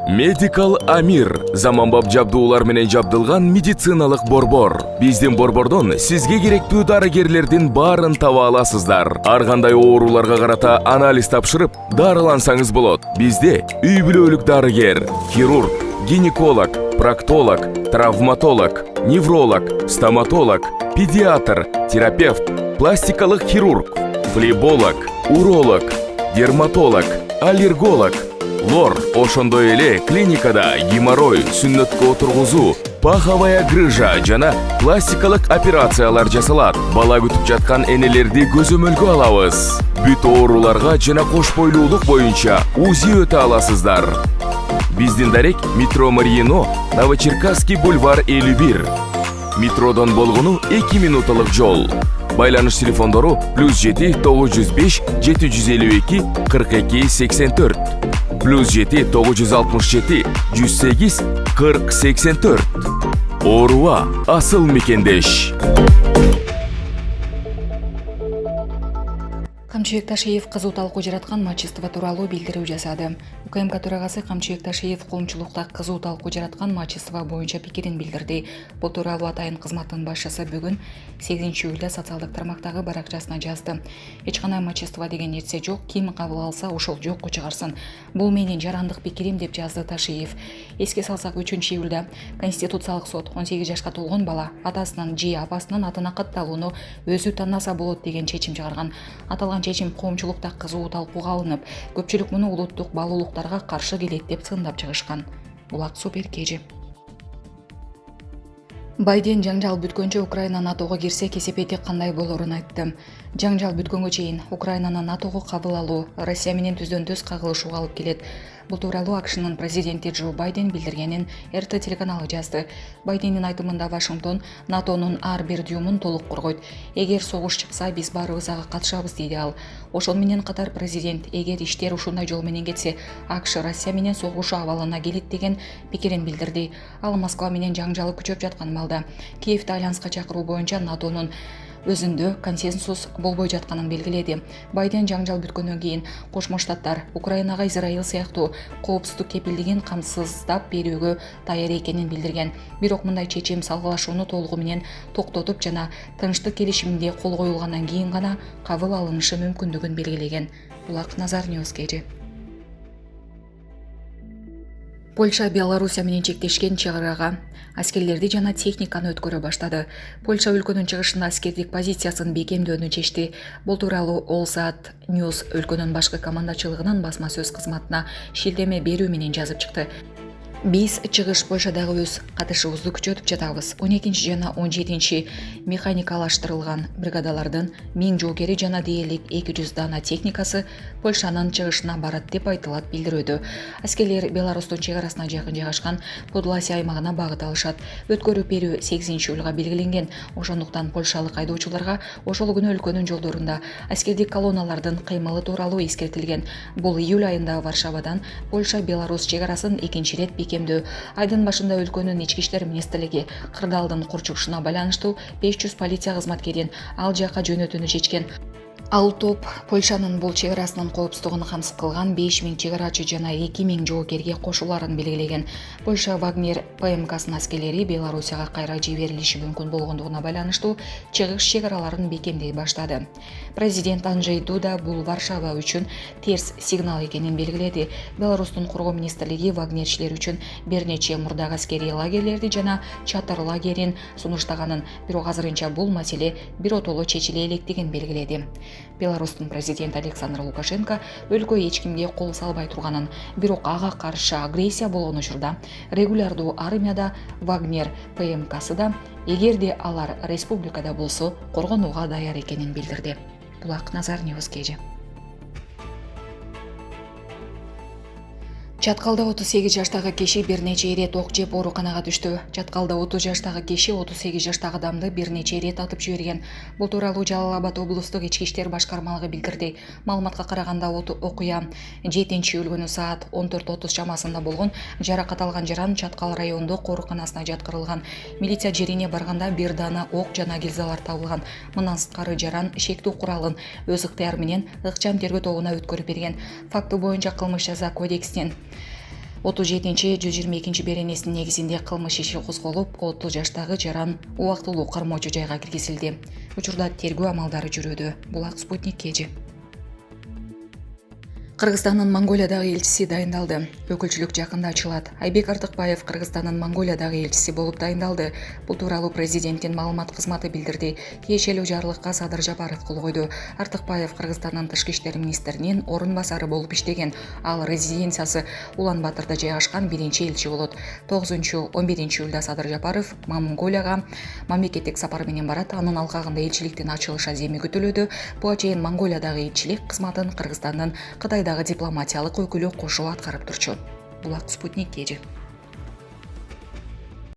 Medical Amir заманбап жабдуулар менен жабдылган медициналык борбор. Биздин борбордон сизге керектүү дарыгерлердин баарын таба аласыздар. Ар кандай ооруларга карата анализ тапшырып, дарылансаңыз болот. Бизде үй бүлөлүк дарыгер, хирург, гинеколог, проктолог, травматолог, невролог, стоматолог, педиатр, терапевт, пластикалык хирург, флеболог, уролог, дерматолог, аллерголог, лор, ошондой эле клиникада геморрой, сүннөткө отургузуу, паховая грыжа жана пластикалык операциялар жасалат. Бала күтүп жаткан энелерди көзөмөлгө алабыз. Бүт ооруларга жана кош бойлуулук боюнча УЗИ өтө аласыздар. Биздин дарек метро Мариино, Новочеркасский бульвар 51. Метродон болгону 2 минуталык жол. Байланыш телефондору +7 905 752 42 84. +7 967 108 40 84. Ооруга асыл мекендеш. Камчыбек Ташиев кызуу талкуу жараткан мачество тууралуу билдирүү жасады. УКМК төрагасы Камчыбек Ташиев коомчулукта кызуу талкуу жараткан мачество боюнча пикирин билдирди. Бул тууралуу Атайын кызматтын башчысы бүгүн 8-июлда социалдык тармактагы баракчасына жазды. Эч кандай мачество деген нерсе жок, ким кабыл алса ошол жокко чыгарсын. Бул менин жарандык пикирим, деп жазды Ташиев. Эске салсак, 3-июлда Конституциялык сот 18 жашка толгон бала атасынын же апасынын атына катталууну өзү танаса болот деген чечим чыгарган. Аталган чечим коомчулукта кызуу талкууга алынып, көпчүлүк муну улуттук баалуулуктарга каршы келет деп сындап чыгышкан. Булак Супер Кежи. Байден жаңжал бүткөнчө Украина НАТОго кирсе кесепети кандай болорун айтты. Жаңжал бүткөнгө чейин Украинаны НАТОго кабыл алуу Россия менен түздөн-түз кагылышууга алып келет. Бул тууралуу АКШнын президенти Джо Байден билдиргенин РТ телеканалы жазды. Байдендин айтымында Вашингтон НАТОнун ар бир дюймун толук коргойт. Эгер согуш чыкса, биз баарыбыз ага катышабыз, дейди ал. Ошол менен катар президент, эгер иштер ушундай жол менен кетсе, АКШ Россия менен согушуу абалына келет деген пикирин билдирди. Ал Москва менен жаңжалы күчөп жаткан малда Киевти айланска чакыруу боюнча НАТОнун өзүндө консенсус болбой жатканын белгиледи. Байден жаңжал бүткөндөн кийин Кошмо Штаттар Украинага Израиль сыяктуу коопсуздук кепилдигин камсыздап берүүгө даяр экенин билдирген. Бирок мындай чечим салгылашууну толугу менен токтотуп жана тынчтык келишиминде кол коюлгандан кийин гана кабыл алынышы мүмкүндүгүн белгилеген. Булак Назар Ньюс Кежи. Польша Белоруссия менен чектешкен чыгарага аскерлерди жана техниканы өткөрө баштады. Польша өлкөнүн чыгышында аскердик позициясын бекемдөөнү чечти. Бул тууралуу Allsat News өлкөнүн башкы командачылыгынын басма сөз кызматына шилтеме берүү менен жазып чыкты. Биз чыгыш Польшадагы өз катышыбызды күчөтүп жатабыз. 12 жана 17 механикалаштырылган бригадалардын 1000 жоокери жана дээрлик 200 дана техникасы Польшанын чыгышына барат, деп айтылат билдирүүдө. Аскерлер Беларустун чек арасына жакын жайгашкан Подласия аймагына багыт алышат. Өткөрүп берүү 8-июлга белгиленген. Ошондуктан польшалык айдоочуларга ошол күнү өлкөнүн жолдорунда аскердик колонналардын кыймылы тууралуу эскертилген. Бул июль айында Варшавадан Польша-Беларусь чек арасын экинчи ирет бекемдөө. Айдын башында өлкөнүн ички иштер министрлиги кырдаалдын курчугушуна байланыштуу 500 полиция кызматкерин ал жака жөнөтүүнү чечкен. Ал топ Польшанын бул чек арасынын коопсуздугун камсыз кылган 5000 чек арачы жана 2000 жоокерге кошуларын белгилеген. Польша Вагнер ПМКсынын аскерлери Белоруссияга кайра жиберилиши мүмкүн болгондугуна байланыштуу чыгыш чек араларын бекемдей баштады. Президент Анджей Дуда бул Варшава үчүн терс сигнал экенин белгиледи. Беларустун коргоо министрлиги вагнерчилер үчүн бир нече мурдак аскерий лагерлерди жана чатыр лагерин сунуштаганын, бирок азырынча бул маселе биротоло чечиле электигин белгиледи. Беларустун президенти Александр Лукашенко өлкө эч кимге кол салбай турганын, бирок ага каршы агрессия болгон учурда регулярдуу армияда Вагнер ПМКсы да, эгерде алар республикада болсо, коргонууга даяр экенин билдирди. Булак Назар Ньюс Кежи. Чаткалда 38 жаштагы киши бир нече ирет ок жеп ооруканага түштү. Чаткалда 30 жаштагы киши 38 жаштагы адамды бир нече ирет атып жиберген. Бул тууралуу Жалал Абад облустук ички иштер башкармалыгы билдирди. Маалыматка караганда окуя 7-июль саат 14:30 чамасында болгон. Жаракат алган жаран Чаткал райондук ооруканасына жаткырылган. Милиция жерине барганда бир дана ок жана гильзалар табылган. Мындан сырткары жаран шектүү куралын өз ыктыяры менен ыкчам тергөө тобуна өткөрүп берген. Факты боюнча кылмыш жаза кодексинин 37-122 беренесинин негизинде кылмыш иши козголуп, 30 жаштагы жаран убактылуу кармоочу жайга киргизилди. Учурда тергөө амалдары жүрүүдө. Булак Спутник KG. Кыргызстандын Монголиядагы элчиси дайындалды. Өкүлчүлүк жакында ачылат. Айбек Артыкбаев Кыргызстандын Монголиядагы элчиси болуп дайындалды. Бул тууралуу президенттин маалымат кызматы билдирди. Тиешелүү жарлыкка Садыр Жапаров кол койду. Артыкбаев Кыргызстандын тышкы иштер министринин орун басары болуп иштеген. Ал резиденциясы Улан Батырда жайгашкан биринчи элчи болот. 9-11 июлда Садыр Жапаров Монголияга мамлекеттик сапар менен барат. Анын алкагында элчиликтин ачылыш аземи күтүлүүдө. Буга чейин Монголиядагы элчилик кызматын Кыргызстандын Кытайдагы дипломатиялык өкүлү кошо аткарып турчу. Булак Спутник KG.